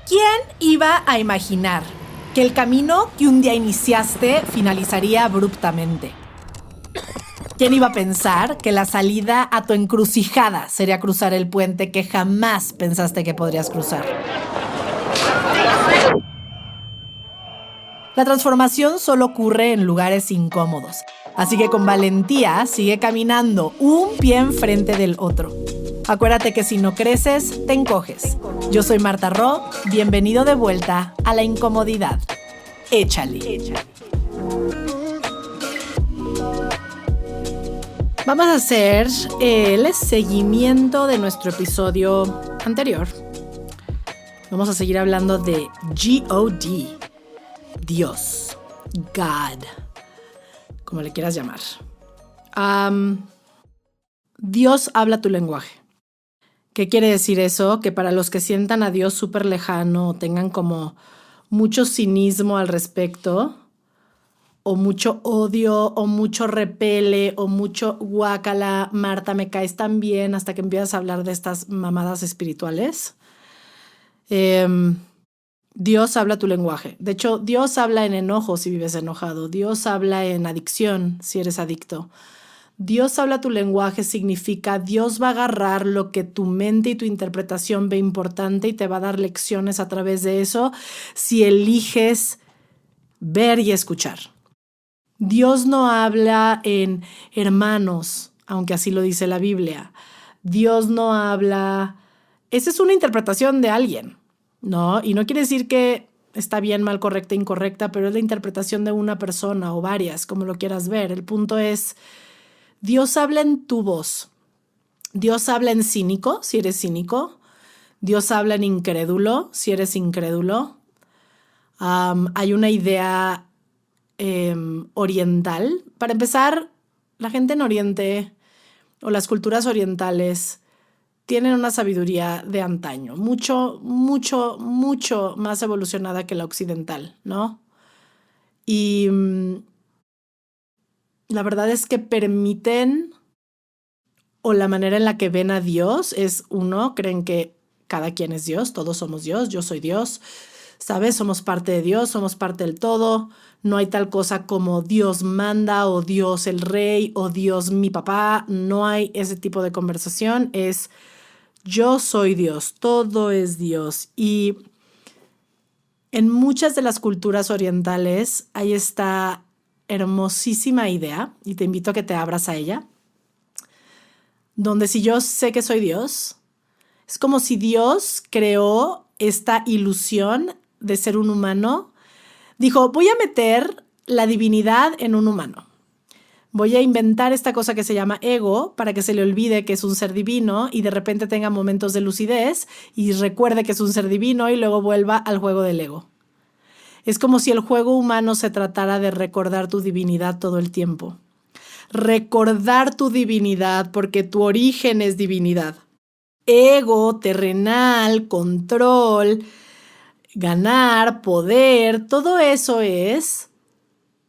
¿Quién iba a imaginar que el camino que un día iniciaste finalizaría abruptamente? ¿Quién iba a pensar que la salida a tu encrucijada sería cruzar el puente que jamás pensaste que podrías cruzar? La transformación solo ocurre en lugares incómodos, así que con valentía sigue caminando un pie enfrente del otro. Acuérdate que si no creces, te encoges. Yo soy Marta Ro, bienvenido de vuelta a la incomodidad. Échale. Vamos a hacer el seguimiento de nuestro episodio anterior. Vamos a seguir hablando de God, Dios, God, como le quieras llamar. Dios habla tu lenguaje. ¿Qué quiere decir eso? Que para los que sientan a Dios súper lejano o tengan como mucho cinismo al respecto, o mucho odio, o mucho repele, o mucho guácala, Marta, me caes tan bien, hasta que empiezas a hablar de estas mamadas espirituales. Dios habla tu lenguaje. De hecho, Dios habla en enojo si vives enojado. Dios habla en adicción si eres adicto. Dios habla tu lenguaje significa Dios va a agarrar lo que tu mente y tu interpretación ve importante y te va a dar lecciones a través de eso si eliges ver y escuchar. Dios no habla en hermanos, aunque así lo dice la Biblia. Dios no habla... Esa es una interpretación de alguien, ¿no? Y no quiere decir que está bien, mal, correcta, incorrecta, pero es la interpretación de una persona o varias, como lo quieras ver. El punto es... Dios habla en tu voz. Dios habla en cínico, si eres cínico. Dios habla en incrédulo, si eres incrédulo. Hay una idea oriental. Para empezar, la gente en Oriente o las culturas orientales tienen una sabiduría de antaño, mucho más evolucionada que la occidental, ¿no? Y la verdad es que permiten, o la manera en la que ven a Dios es, uno, creen que cada quien es Dios, todos somos Dios, yo soy Dios, ¿sabes? Somos parte de Dios, somos parte del todo, no hay tal cosa como Dios manda o Dios el rey o Dios mi papá, no hay ese tipo de conversación, es yo soy Dios, todo es Dios. Y en muchas de las culturas orientales hay esta hermosísima idea, y te invito a que te abras a ella, donde si yo sé que soy Dios, es como si Dios creó esta ilusión de ser un humano. Dijo, voy a meter la divinidad en un humano. Voy a inventar esta cosa que se llama ego para que se le olvide que es un ser divino y de repente tenga momentos de lucidez y recuerde que es un ser divino y luego vuelva al juego del ego. Es como si el juego humano se tratara de recordar tu divinidad todo el tiempo. Recordar tu divinidad porque tu origen es divinidad. Ego, terrenal, control, ganar, poder, todo eso es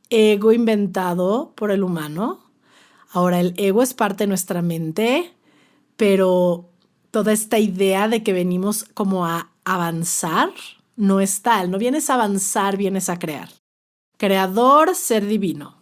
ego inventado por el humano. Ahora, el ego es parte de nuestra mente, pero toda esta idea de que venimos como a avanzar no es tal. No vienes a avanzar, vienes a crear. Creador, ser divino.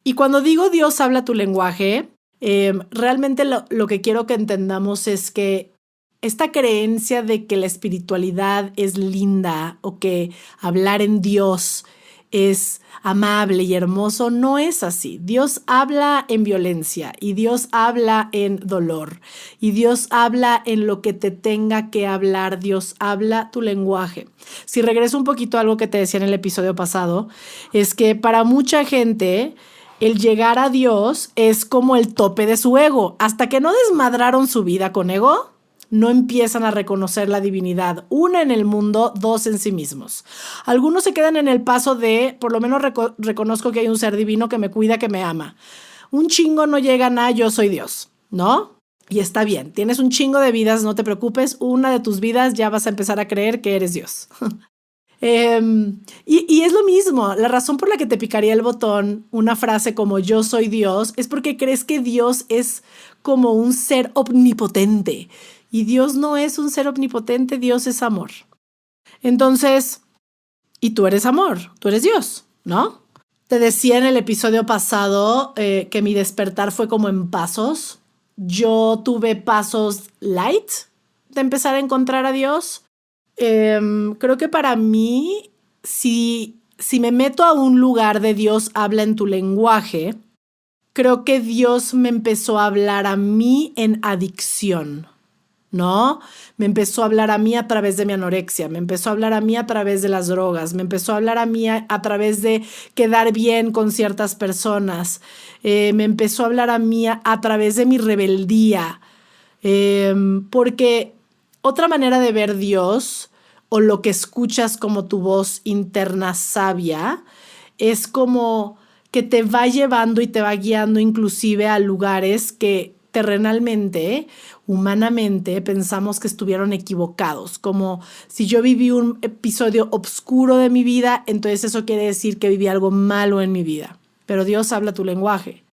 Y cuando digo Dios habla tu lenguaje, realmente lo que quiero que entendamos es que esta creencia de que la espiritualidad es linda o que hablar en Dios es amable y hermoso, no es así. Dios habla en violencia y Dios habla en dolor y Dios habla en lo que te tenga que hablar. Dios habla tu lenguaje. Si regreso un poquito a algo que te decía en el episodio pasado, es que para mucha gente el llegar a Dios es como el tope de su ego. Hasta que no desmadraron su vida con ego, no empiezan a reconocer la divinidad, una en el mundo, dos en sí mismos. Algunos se quedan en el paso de, por lo menos reconozco que hay un ser divino que me cuida, que me ama. Un chingo no llegan a yo soy Dios, ¿no? Y está bien, tienes un chingo de vidas, no te preocupes, una de tus vidas ya vas a empezar a creer que eres Dios. Y es lo mismo, la razón por la que te picaría el botón una frase como yo soy Dios es porque crees que Dios es como un ser omnipotente. Y Dios no es un ser omnipotente, Dios es amor. Entonces, y tú eres amor, tú eres Dios, ¿no? Te decía en el episodio pasado que mi despertar fue como en pasos. Yo tuve pasos light de empezar a encontrar a Dios. Creo que para mí, si me meto a un lugar de Dios habla en tu lenguaje, creo que Dios me empezó a hablar a mí en adicción, ¿no? Me empezó a hablar a mí a través de mi anorexia, me empezó a hablar a mí a través de las drogas, me empezó a hablar a mí a través de quedar bien con ciertas personas, me empezó a hablar a mí a través de mi rebeldía, porque otra manera de ver Dios o lo que escuchas como tu voz interna sabia es como que te va llevando y te va guiando inclusive a lugares que terrenalmente, humanamente, pensamos que estuvieron equivocados. Como si yo viví un episodio oscuro de mi vida, entonces eso quiere decir que viví algo malo en mi vida. Pero Dios habla tu lenguaje.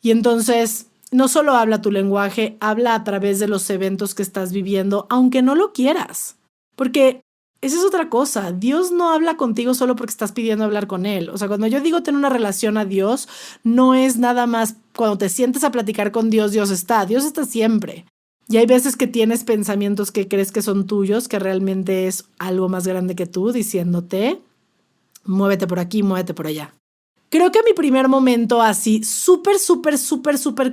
Y entonces no solo habla tu lenguaje, habla a través de los eventos que estás viviendo, aunque no lo quieras. Porque esa es otra cosa. Dios no habla contigo solo porque estás pidiendo hablar con Él. O sea, cuando yo digo tener una relación a Dios, no es nada más cuando te sientes a platicar con Dios, Dios está siempre. Y hay veces que tienes pensamientos que crees que son tuyos, que realmente es algo más grande que tú, diciéndote, muévete por aquí, muévete por allá. Creo que mi primer momento así, súper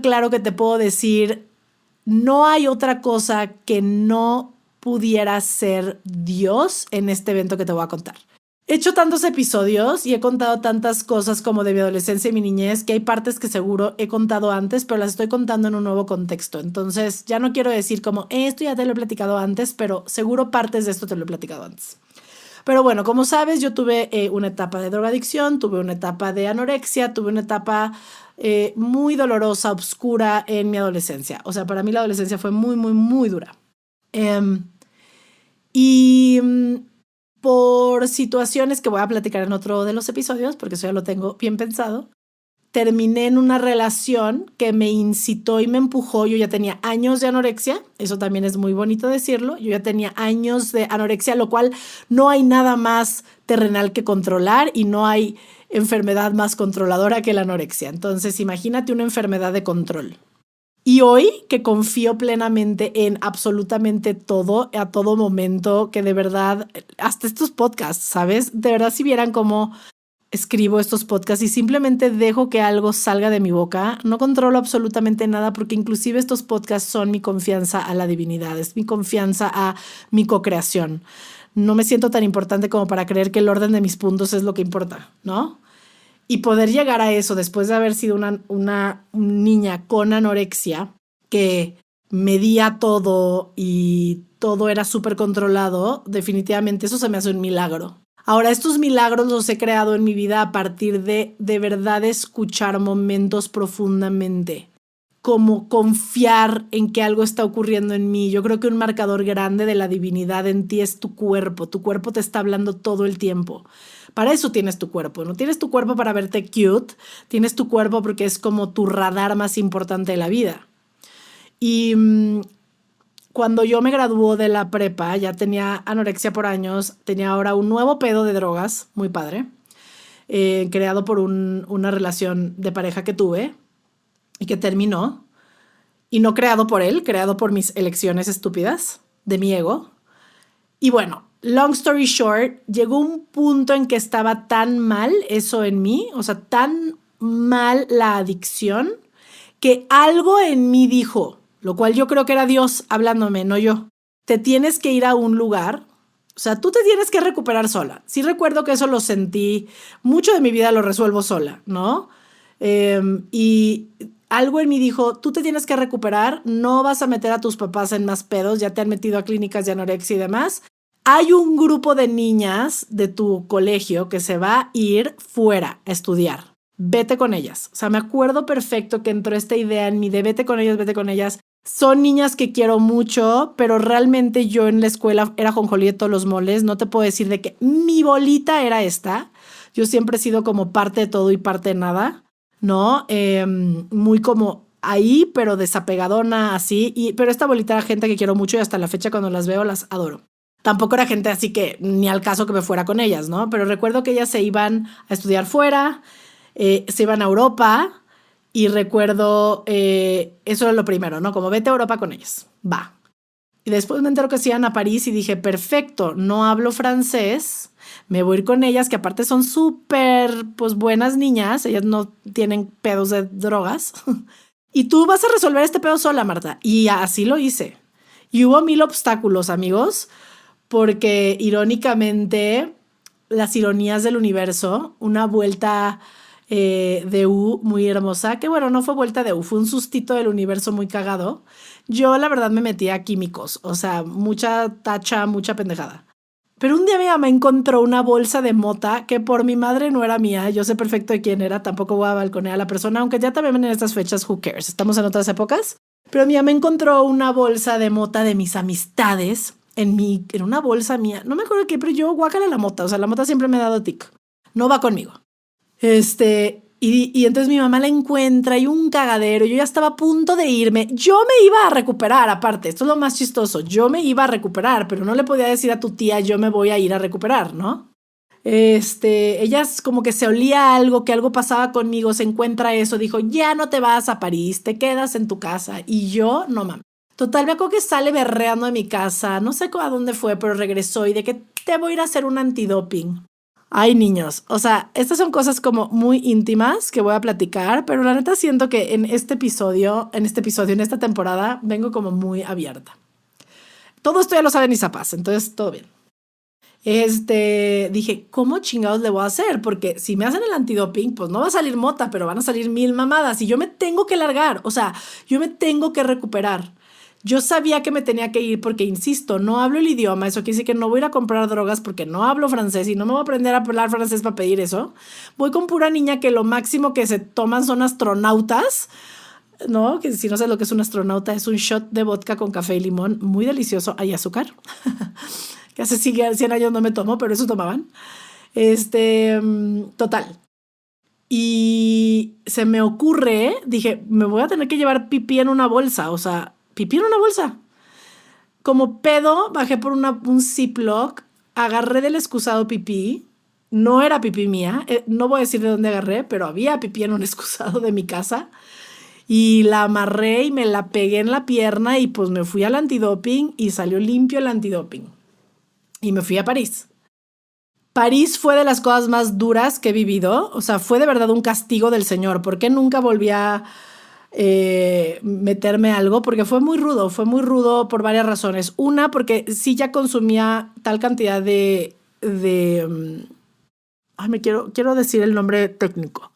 claro que te puedo decir, no hay otra cosa que no pudiera ser Dios en este evento que te voy a contar. He hecho tantos episodios y he contado tantas cosas como de mi adolescencia y mi niñez que hay partes que seguro he contado antes, pero las estoy contando en un nuevo contexto. Entonces ya no quiero decir como esto ya te lo he platicado antes, pero seguro partes de esto te lo he platicado antes. Pero bueno, como sabes, yo tuve una etapa de drogadicción, tuve una etapa de anorexia, tuve una etapa muy dolorosa, oscura en mi adolescencia. O sea, para mí la adolescencia fue muy dura. Por situaciones que voy a platicar en otro de los episodios, porque eso ya lo tengo bien pensado, terminé en una relación que me incitó y me empujó. Yo ya tenía años de anorexia, eso también es muy bonito decirlo. Yo ya tenía años de anorexia, lo cual no hay nada más terrenal que controlar y no hay enfermedad más controladora que la anorexia. Entonces, imagínate una enfermedad de control. Y hoy que confío plenamente en absolutamente todo, a todo momento, que de verdad, hasta estos podcasts, ¿sabes? De verdad, si vieran cómo escribo estos podcasts y simplemente dejo que algo salga de mi boca, no controlo absolutamente nada porque inclusive estos podcasts son mi confianza a la divinidad, es mi confianza a mi co-creación. No me siento tan importante como para creer que el orden de mis puntos es lo que importa, ¿no? Y poder llegar a eso después de haber sido una niña con anorexia que medía todo y todo era súper controlado, definitivamente eso se me hace un milagro. Ahora, estos milagros los he creado en mi vida a partir de verdad escuchar momentos profundamente, como confiar en que algo está ocurriendo en mí. Yo creo que un marcador grande de la divinidad en ti es tu cuerpo. Tu cuerpo te está hablando todo el tiempo. Para eso tienes tu cuerpo. No tienes tu cuerpo para verte cute, tienes tu cuerpo porque es como tu radar más importante de la vida. Y cuando yo me graduó de la prepa, ya tenía anorexia por años, tenía ahora un nuevo pedo de drogas, muy padre, creado por una relación de pareja que tuve y que terminó, y no creado por él, creado por mis elecciones estúpidas de mi ego. Y bueno, long story short, llegó un punto en que estaba tan mal eso en mí, o sea, tan mal la adicción, que algo en mí dijo, lo cual yo creo que era Dios hablándome, no yo. Te tienes que ir a un lugar, o sea, tú te tienes que recuperar sola. Sí recuerdo que eso lo sentí, mucho de mi vida lo resuelvo sola, ¿no? Y algo en mí dijo, tú te tienes que recuperar, no vas a meter a tus papás en más pedos, ya te han metido a clínicas de anorexia y demás. Hay un grupo de niñas de tu colegio que se va a ir fuera a estudiar. Vete con ellas. O sea, me acuerdo perfecto que entró esta idea en mí de vete con ellas, vete con ellas. Son niñas que quiero mucho, pero realmente yo en la escuela era jonjolí de todos los moles. No te puedo decir de que mi bolita era esta. Yo siempre he sido como parte de todo y parte de nada, ¿no? Muy como ahí, pero desapegadona, así. Pero esta bolita era gente que quiero mucho y hasta la fecha cuando las veo las adoro. Tampoco era gente así que ni al caso que me fuera con ellas, ¿no? Pero recuerdo que ellas se iban a estudiar fuera, se iban a Europa y recuerdo, eso era lo primero, ¿no? Como vete a Europa con ellas, va. Y después me entero que se iban a París y dije, perfecto, no hablo francés, me voy a ir con ellas, que aparte son súper, pues, buenas niñas, ellas no tienen pedos de drogas. Y tú vas a resolver este pedo sola, Marta. Y así lo hice. Y hubo 1000 obstáculos, amigos, porque irónicamente, las ironías del universo, una vuelta de U muy hermosa, que bueno, no fue vuelta de U, fue un sustito del universo muy cagado. Yo la verdad me metí a químicos, o sea, mucha tacha, mucha pendejada. Pero un día mi mamá encontró una bolsa de mota que por mi madre no era mía. Yo sé perfecto de quién era, tampoco voy a balconear a la persona, aunque ya también en estas fechas, who cares, estamos en otras épocas. Pero mi mamá encontró una bolsa de mota de mis amistades en una bolsa mía. No me acuerdo qué, pero yo guácala la mota, o sea, la mota siempre me ha dado tic. No va conmigo. Y entonces mi mamá la encuentra y un cagadero. Yo ya estaba a punto de irme. Yo me iba a recuperar, aparte. Esto es lo más chistoso. Yo me iba a recuperar, pero no le podía decir a tu tía, yo me voy a ir a recuperar, ¿no? Ella como que se olía algo, que algo pasaba conmigo, se encuentra eso, dijo, ya no te vas a París, te quedas en tu casa. Y yo, no mames. Total, me acuerdo que sale berreando de mi casa, no sé a dónde fue, pero regresó y de que te voy a ir a hacer un antidoping. Ay, niños, o sea, estas son cosas como muy íntimas que voy a platicar, pero la neta siento que en este episodio, en esta temporada, vengo como muy abierta. Todo esto ya lo saben mis papás, entonces todo bien. Dije, ¿cómo chingados le voy a hacer? Porque si me hacen el antidoping, pues no va a salir mota, pero van a salir 1000 mamadas y yo me tengo que largar, o sea, yo me tengo que recuperar. Yo sabía que me tenía que ir porque, insisto, no hablo el idioma. Eso quiere decir que no voy a ir a comprar drogas porque no hablo francés y no me voy a aprender a hablar francés para pedir eso. Voy con pura niña que lo máximo que se toman son astronautas, ¿no? Que si no sé lo que es un astronauta, es un shot de vodka con café y limón, muy delicioso. Hay azúcar, que hace 100 años no me tomo, pero eso tomaban. Total. Y se me ocurre, dije, me voy a tener que llevar pipí en una bolsa, o sea, pipí en una bolsa. Como pedo, bajé por un Ziploc, agarré del excusado pipí, no era pipí mía, no voy a decir de dónde agarré, pero había pipí en un excusado de mi casa, y la amarré y me la pegué en la pierna y pues me fui al antidoping y salió limpio el antidoping. Y me fui a París. París fue de las cosas más duras que he vivido, o sea, fue de verdad un castigo del Señor, porque nunca volví a meterme algo, porque fue muy rudo por varias razones. Una, porque sí ya consumía tal cantidad quiero decir el nombre técnico,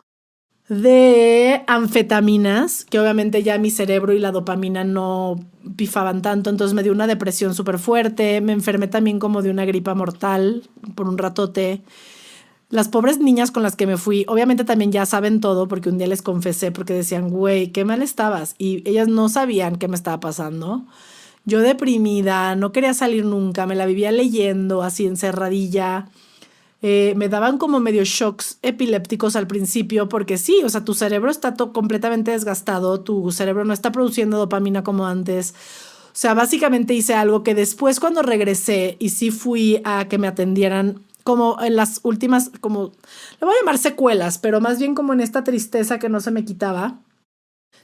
de anfetaminas, que obviamente ya mi cerebro y la dopamina no pifaban tanto, entonces me dio una depresión súper fuerte, me enfermé también como de una gripa mortal por un ratote. Las pobres niñas con las que me fui, obviamente también ya saben todo, porque un día les confesé, porque decían, güey, qué mal estabas, y ellas no sabían qué me estaba pasando. Yo deprimida, no quería salir nunca, me la vivía leyendo así encerradilla. Me daban como medio shocks epilépticos al principio, porque sí, o sea, tu cerebro está completamente desgastado, tu cerebro no está produciendo dopamina como antes. O sea, básicamente hice algo que después cuando regresé y sí fui a que me atendieran, como en las últimas, como, le voy a llamar secuelas, pero más bien como en esta tristeza que no se me quitaba.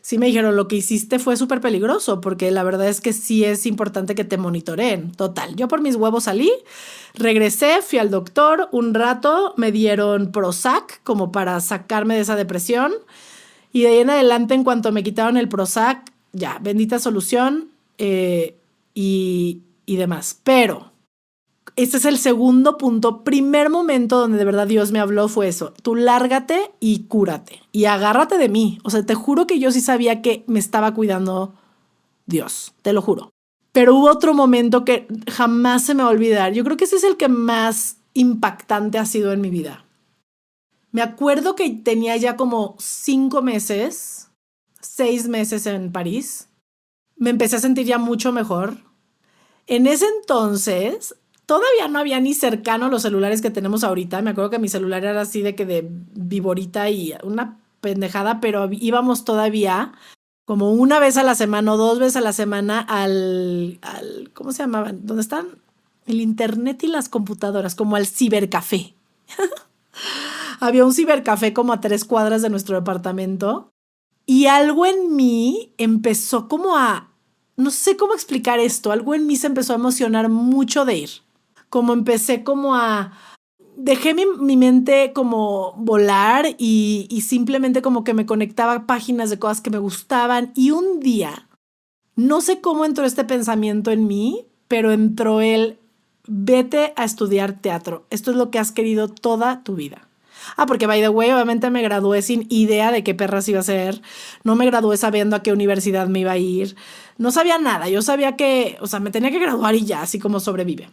Sí me dijeron, lo que hiciste fue súper peligroso, porque la verdad es que sí es importante que te monitoreen. Total, yo por mis huevos salí, regresé, fui al doctor un rato, me dieron Prozac como para sacarme de esa depresión, y de ahí en adelante, en cuanto me quitaron el Prozac, ya, bendita solución, y demás. Pero este es el segundo punto. Primer momento donde de verdad Dios me habló fue eso. Tú lárgate y cúrate. Y agárrate de mí. O sea, te juro que yo sí sabía que me estaba cuidando Dios. Te lo juro. Pero hubo otro momento que jamás se me va a olvidar. Yo creo que ese es el que más impactante ha sido en mi vida. Me acuerdo que tenía ya como 5 meses, 6 meses en París. Me empecé a sentir ya mucho mejor. En ese entonces todavía no había ni cercano los celulares que tenemos ahorita. Me acuerdo que mi celular era así de que de viborita y una pendejada, pero íbamos todavía como una vez a la semana o 2 veces a la semana al ¿cómo se llamaban? ¿Dónde están? el internet y las computadoras, como al cibercafé. Había un cibercafé como a 3 cuadras de nuestro departamento y algo en mí empezó como a, no sé cómo explicar esto, algo en mí se empezó a emocionar mucho de ir. Como empecé como a, dejé mi mente como volar y simplemente como que me conectaba a páginas de cosas que me gustaban y un día, no sé cómo entró este pensamiento en mí, pero entró el, vete a estudiar teatro. Esto es lo que has querido toda tu vida. Porque by the way, obviamente me gradué sin idea de qué perras iba a ser. No me gradué sabiendo a qué universidad me iba a ir. No sabía nada. Yo sabía que, o sea, me tenía que graduar y ya, así como sobrevive.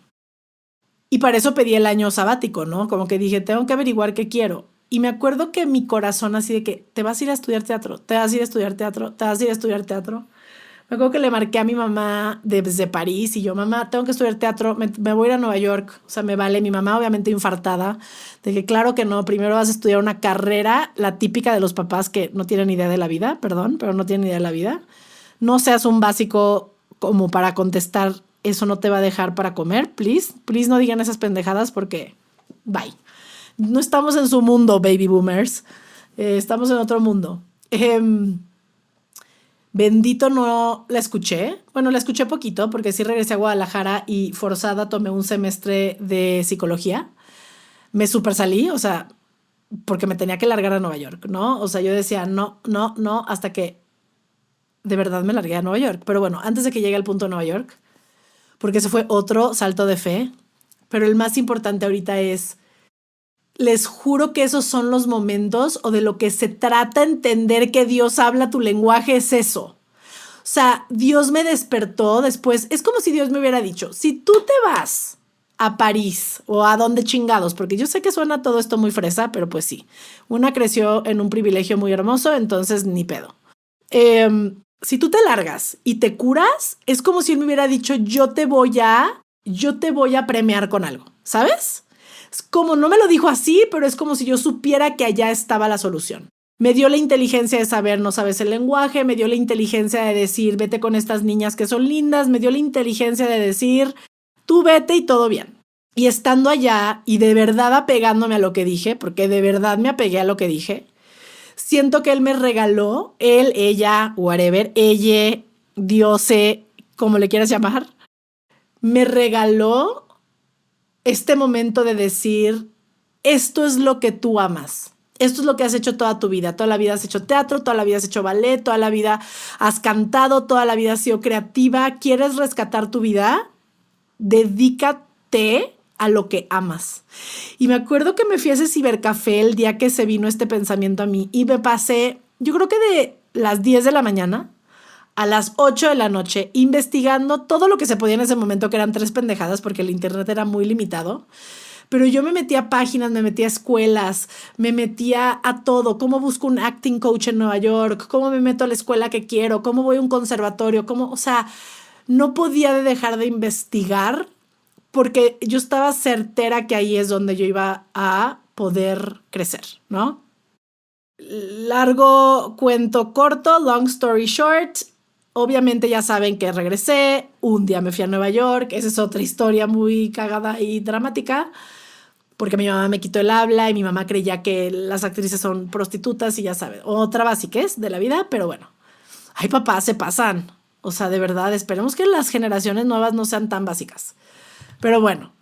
Y para eso pedí el año sabático, ¿no? Como que dije, tengo que averiguar qué quiero. Y me acuerdo que mi corazón así de que, te vas a ir a estudiar teatro, te vas a ir a estudiar teatro, te vas a ir a estudiar teatro. Me acuerdo que le marqué a mi mamá desde París y yo, mamá, tengo que estudiar teatro, me voy a ir a Nueva York. O sea, me vale. Mi mamá obviamente infartada, de que claro que no, primero vas a estudiar una carrera, la típica de los papás que no tienen idea de la vida, perdón, pero no tienen idea de la vida. No seas un básico como para contestar, eso no te va a dejar para comer, please. Please no digan esas pendejadas porque, bye. No estamos en su mundo, baby boomers. Estamos en otro mundo. Bendito no la escuché. Bueno, la escuché poquito porque sí regresé a Guadalajara y forzada tomé un semestre de psicología. Me super salí, o sea, porque me tenía que largar a Nueva York, ¿no? O sea, yo decía no, no, no, hasta que de verdad me largué a Nueva York. Pero bueno, antes de que llegue al punto de Nueva York, porque ese fue otro salto de fe, pero el más importante ahorita es, les juro que esos son los momentos o de lo que se trata entender que Dios habla tu lenguaje es eso. O sea, Dios me despertó después. Es como si Dios me hubiera dicho, si tú te vas a París o a donde chingados, porque yo sé que suena todo esto muy fresa, pero pues sí. Una creció en un privilegio muy hermoso, entonces ni pedo. Si tú te largas y te curas, es como si él me hubiera dicho, yo te voy a premiar con algo, ¿sabes? Es como, no me lo dijo así, pero es como si yo supiera que allá estaba la solución. Me dio la inteligencia de saber, no sabes el lenguaje, me dio la inteligencia de decir, vete con estas niñas que son lindas, me dio la inteligencia de decir, tú vete y todo bien. Y estando allá y de verdad apegándome a lo que dije, porque de verdad me apegué a lo que dije, siento que él me regaló, él, ella, whatever, ella, Dios, como le quieras llamar, me regaló este momento de decir, esto es lo que tú amas. Esto es lo que has hecho toda tu vida. Toda la vida has hecho teatro, toda la vida has hecho ballet, toda la vida has cantado, toda la vida has sido creativa. ¿Quieres rescatar tu vida? Dedícate a lo que amas. Y me acuerdo que me fui a ese cibercafé el día que se vino este pensamiento a mí y me pasé, yo creo que de las 10 de la mañana a las 8 de la noche investigando todo lo que se podía en ese momento, que eran 3 pendejadas porque el internet era muy limitado. Pero yo me metía a páginas, me metía a escuelas, me metía a todo. ¿Cómo busco un acting coach en Nueva York? ¿Cómo me meto a la escuela que quiero? ¿Cómo voy a un conservatorio? ¿Cómo? O sea, no podía dejar de investigar porque yo estaba certera que ahí es donde yo iba a poder crecer, ¿no? Largo cuento corto, long story short. Obviamente ya saben que regresé, un día me fui a Nueva York, esa es otra historia muy cagada y dramática, porque mi mamá me quitó el habla y mi mamá creía que las actrices son prostitutas y ya saben, otra basiquez de la vida, pero bueno, ay papá, se pasan, o sea, de verdad, esperemos que las generaciones nuevas no sean tan básicas, pero bueno,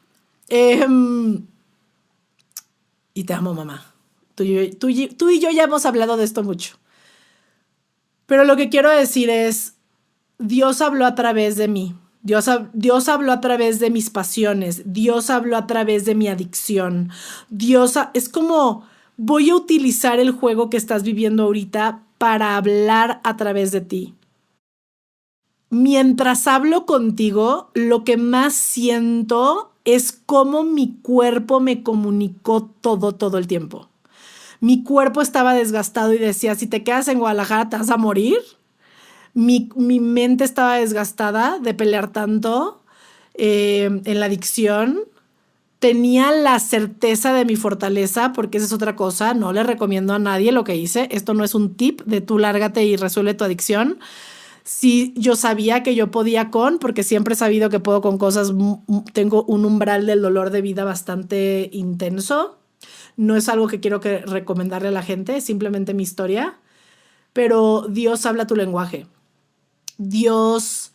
y te amo mamá, tú y yo ya hemos hablado de esto mucho, pero lo que quiero decir es, Dios habló a través de mí. Dios habló a través de mis pasiones. Dios habló a través de mi adicción. Es como voy a utilizar el juego que estás viviendo ahorita para hablar a través de ti. Mientras hablo contigo, lo que más siento es cómo mi cuerpo me comunicó todo el tiempo. Mi cuerpo estaba desgastado y decía, si te quedas en Guadalajara te vas a morir. Mi mente estaba desgastada de pelear tanto en la adicción. Tenía la certeza de mi fortaleza, porque esa es otra cosa. No le recomiendo a nadie lo que hice. Esto no es un tip de tú lárgate y resuelve tu adicción. Sí, yo sabía que yo podía porque siempre he sabido que puedo con cosas, tengo un umbral del dolor de vida bastante intenso. No es algo que quiero recomendarle a la gente, es simplemente mi historia. Pero Dios habla tu lenguaje. Dios,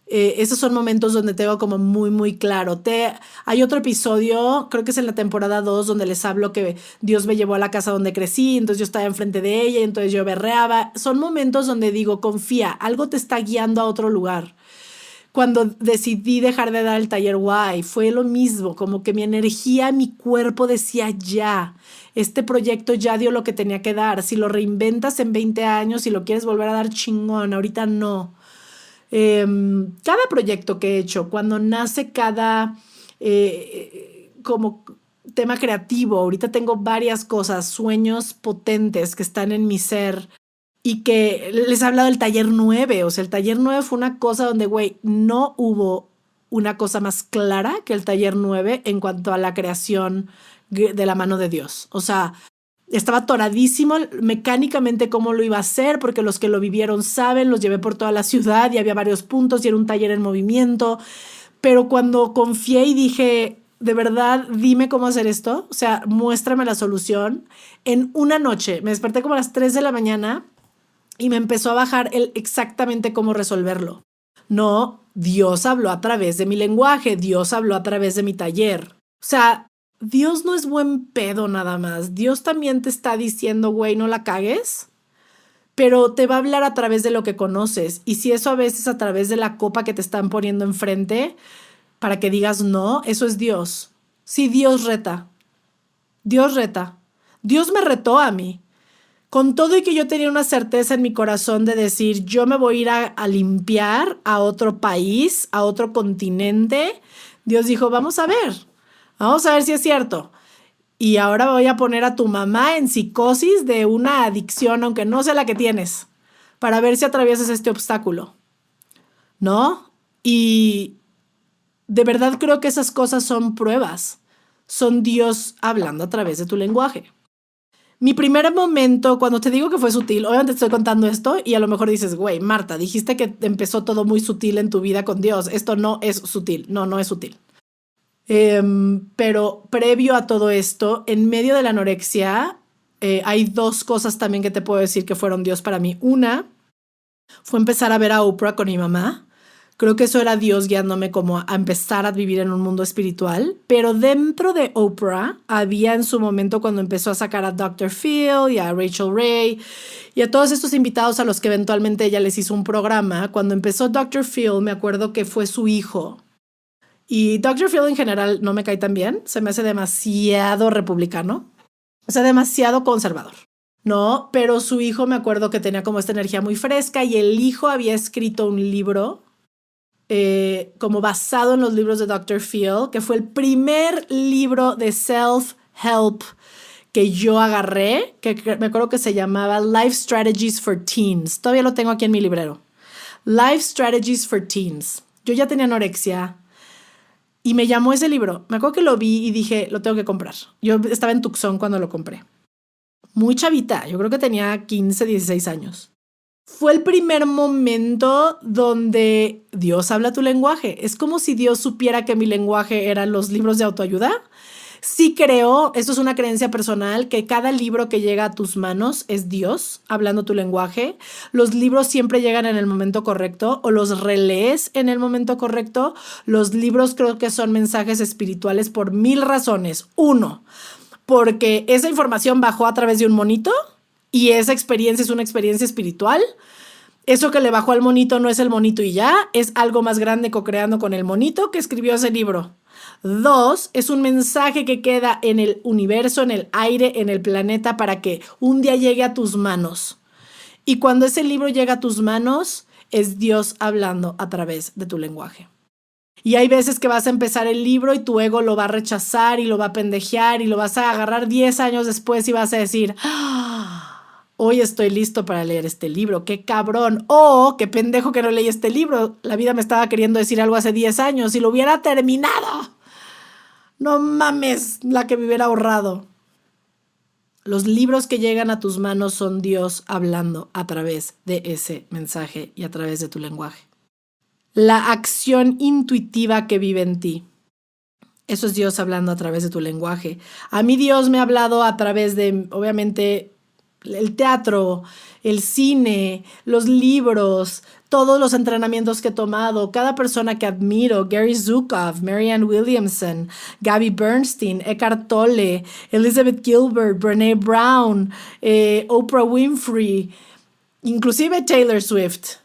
esos son momentos donde tengo como muy, muy claro. Hay otro episodio, creo que es en la temporada 2, donde les hablo que Dios me llevó a la casa donde crecí, entonces yo estaba enfrente de ella y entonces yo berreaba. Son momentos donde digo, confía, algo te está guiando a otro lugar. Cuando decidí dejar de dar el taller Y, fue lo mismo, como que mi energía, mi cuerpo decía ya, este proyecto ya dio lo que tenía que dar. Si lo reinventas en 20 años, si lo quieres volver a dar chingón, ahorita no. Cada proyecto que he hecho, cuando nace cada como tema creativo, ahorita tengo varias cosas, sueños potentes que están en mi ser y que les he hablado del taller 9. O sea, el taller 9 fue una cosa donde, güey, no hubo una cosa más clara que el taller 9 en cuanto a la creación de la mano de Dios. O sea, estaba atoradísimo mecánicamente cómo lo iba a hacer, porque los que lo vivieron saben, los llevé por toda la ciudad y había varios puntos y era un taller en movimiento. Pero cuando confié y dije, de verdad, dime cómo hacer esto, o sea, muéstrame la solución, en una noche me desperté como a las 3 de la mañana y me empezó a bajar exactamente cómo resolverlo. No, Dios habló a través de mi lenguaje, Dios habló a través de mi taller. O sea, Dios no es buen pedo nada más. Dios también te está diciendo, güey, no la cagues, pero te va a hablar a través de lo que conoces. Y si eso a veces a través de la copa que te están poniendo enfrente para que digas no, eso es Dios. Sí, Dios reta. Dios reta. Dios me retó a mí. Con todo y que yo tenía una certeza en mi corazón de decir, yo me voy a ir a limpiar a otro país, a otro continente, Dios dijo, vamos a ver si es cierto. Y ahora voy a poner a tu mamá en psicosis de una adicción, aunque no sea la que tienes, para ver si atraviesas este obstáculo, ¿no? Y de verdad creo que esas cosas son pruebas, son Dios hablando a través de tu lenguaje. Mi primer momento, cuando te digo que fue sutil, obviamente te estoy contando esto y a lo mejor dices, güey, Marta, dijiste que empezó todo muy sutil en tu vida con Dios. Esto no es sutil. No, no es sutil. Pero previo a todo esto, en medio de la anorexia, hay dos cosas también que te puedo decir que fueron Dios para mí. Una fue empezar a ver a Oprah con mi mamá. Creo que eso era Dios guiándome como a empezar a vivir en un mundo espiritual. Pero dentro de Oprah había en su momento cuando empezó a sacar a Dr. Phil y a Rachel Ray y a todos estos invitados a los que eventualmente ella les hizo un programa. Cuando empezó Dr. Phil, me acuerdo que fue su hijo. Y Dr. Phil en general no me cae tan bien. Se me hace demasiado republicano. O sea, demasiado conservador. No, pero su hijo me acuerdo que tenía como esta energía muy fresca y el hijo había escrito un libro como basado en los libros de Dr. Phil, que fue el primer libro de self-help que yo agarré, que me acuerdo que se llamaba Life Strategies for Teens. Todavía lo tengo aquí en mi librero. Life Strategies for Teens. Yo ya tenía anorexia y me llamó ese libro. Me acuerdo que lo vi y dije, lo tengo que comprar. Yo estaba en Tucson cuando lo compré. Muy chavita, yo creo que tenía 15, 16 años. Fue el primer momento donde Dios habla tu lenguaje. Es como si Dios supiera que mi lenguaje eran los libros de autoayuda. Sí creo, esto es una creencia personal, que cada libro que llega a tus manos es Dios hablando tu lenguaje. Los libros siempre llegan en el momento correcto o los relees en el momento correcto. Los libros creo que son mensajes espirituales por 1000 razones. Uno, porque esa información bajó a través de un monito. Y esa experiencia es una experiencia espiritual. Eso que le bajó al monito no es el monito y ya, es algo más grande co-creando con el monito que escribió ese libro. 2, es un mensaje que queda en el universo, en el aire, en el planeta para que un día llegue a tus manos. Y cuando ese libro llega a tus manos, es Dios hablando a través de tu lenguaje. Y hay veces que vas a empezar el libro y tu ego lo va a rechazar y lo va a pendejear y lo vas a agarrar 10 años después y vas a decir, hoy estoy listo para leer este libro, qué cabrón. O qué pendejo que no leí este libro. La vida me estaba queriendo decir algo hace 10 años y lo hubiera terminado. No mames, la que me hubiera ahorrado. Los libros que llegan a tus manos son Dios hablando a través de ese mensaje y a través de tu lenguaje. La acción intuitiva que vive en ti. Eso es Dios hablando a través de tu lenguaje. A mí Dios me ha hablado a través de, obviamente, el teatro, el cine, los libros, todos los entrenamientos que he tomado, cada persona que admiro, Gary Zukav, Marianne Williamson, Gabby Bernstein, Eckhart Tolle, Elizabeth Gilbert, Brené Brown, Oprah Winfrey, inclusive Taylor Swift.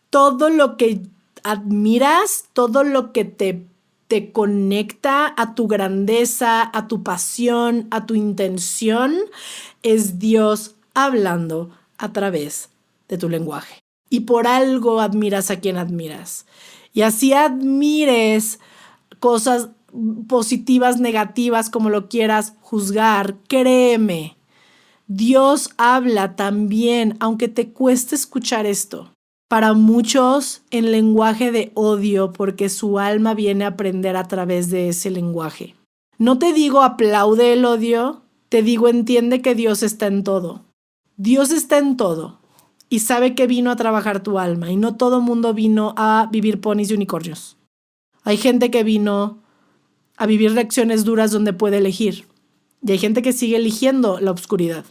Todo lo que admiras, todo lo que te conecta a tu grandeza, a tu pasión, a tu intención, es Dios hablando a través de tu lenguaje. Y por algo admiras a quien admiras. Y así admires cosas positivas, negativas, como lo quieras juzgar, créeme, Dios habla también, aunque te cueste escuchar esto. Para muchos en lenguaje de odio, porque su alma viene a aprender a través de ese lenguaje. No te digo aplaude el odio, te digo entiende que Dios está en todo. Dios está en todo y sabe que vino a trabajar tu alma y no todo mundo vino a vivir ponis y unicornios. Hay gente que vino a vivir lecciones duras donde puede elegir y hay gente que sigue eligiendo la oscuridad.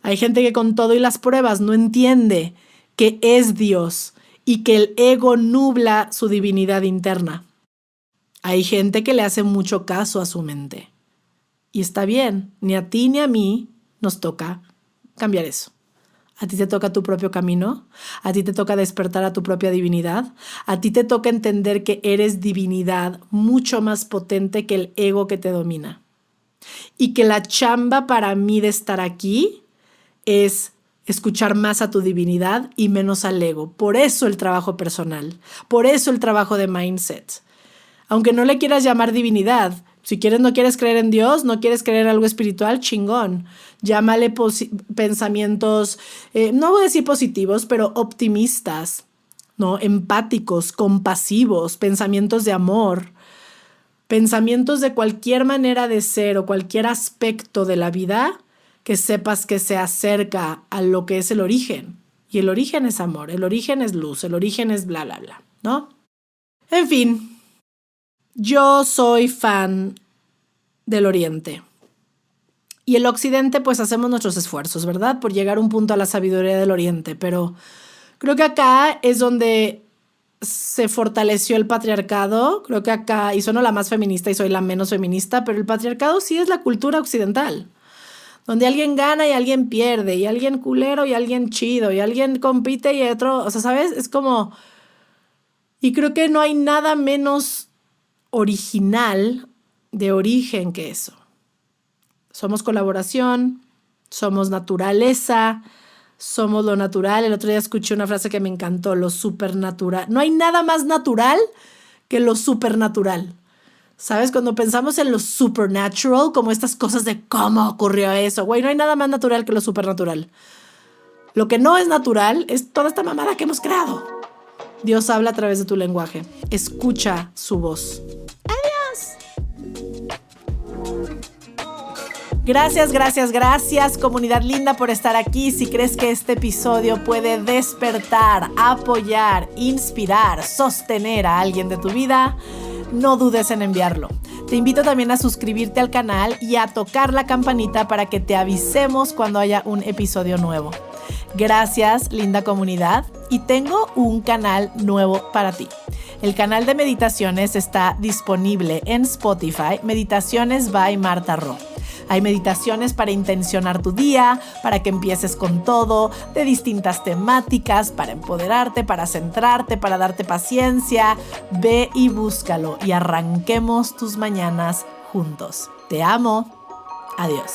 Hay gente que con todo y las pruebas no entiende que es Dios y que el ego nubla su divinidad interna. Hay gente que le hace mucho caso a su mente. Y está bien, ni a ti ni a mí nos toca cambiar eso. A ti te toca tu propio camino, a ti te toca despertar a tu propia divinidad, a ti te toca entender que eres divinidad mucho más potente que el ego que te domina. Y que la chamba para mí de estar aquí es escuchar más a tu divinidad y menos al ego. Por eso el trabajo personal, por eso el trabajo de mindset. Aunque no le quieras llamar divinidad, si quieres, no quieres creer en Dios, no quieres creer en algo espiritual, chingón. Llámale pensamientos, no voy a decir positivos, pero optimistas, ¿no? Empáticos, compasivos, pensamientos de amor, pensamientos de cualquier manera de ser o cualquier aspecto de la vida que sepas que se acerca a lo que es el origen. Y el origen es amor, el origen es luz, el origen es bla, bla, bla, ¿no? En fin. Yo soy fan del Oriente. Y el Occidente, pues hacemos nuestros esfuerzos, ¿verdad? Por llegar a un punto a la sabiduría del Oriente. Pero creo que acá es donde se fortaleció el patriarcado. Creo que acá, y soy la más feminista y soy la menos feminista, pero el patriarcado sí es la cultura occidental. Donde alguien gana y alguien pierde, y alguien culero y alguien chido, y alguien compite y otro, o sea, ¿sabes? Es como... Y creo que no hay nada menos original, de origen que eso. Somos colaboración, somos naturaleza, somos lo natural. El otro día escuché una frase que me encantó, lo supernatural. No hay nada más natural que lo supernatural. ¿Sabes? Cuando pensamos en lo supernatural, como estas cosas de cómo ocurrió eso, güey, no hay nada más natural que lo supernatural. Lo que no es natural es toda esta mamada que hemos creado. Dios habla a través de tu lenguaje. Escucha su voz. Gracias, comunidad linda, por estar aquí. Si crees que este episodio puede despertar, apoyar, inspirar, sostener a alguien de tu vida, no dudes en enviarlo. Te invito también a suscribirte al canal y a tocar la campanita para que te avisemos cuando haya un episodio nuevo. Gracias, linda comunidad. Y tengo un canal nuevo para ti. El canal de meditaciones está disponible en Spotify, Meditaciones by Marta Ro. Hay meditaciones para intencionar tu día, para que empieces con todo, de distintas temáticas, para empoderarte, para centrarte, para darte paciencia. Ve y búscalo y arranquemos tus mañanas juntos. Te amo. Adiós.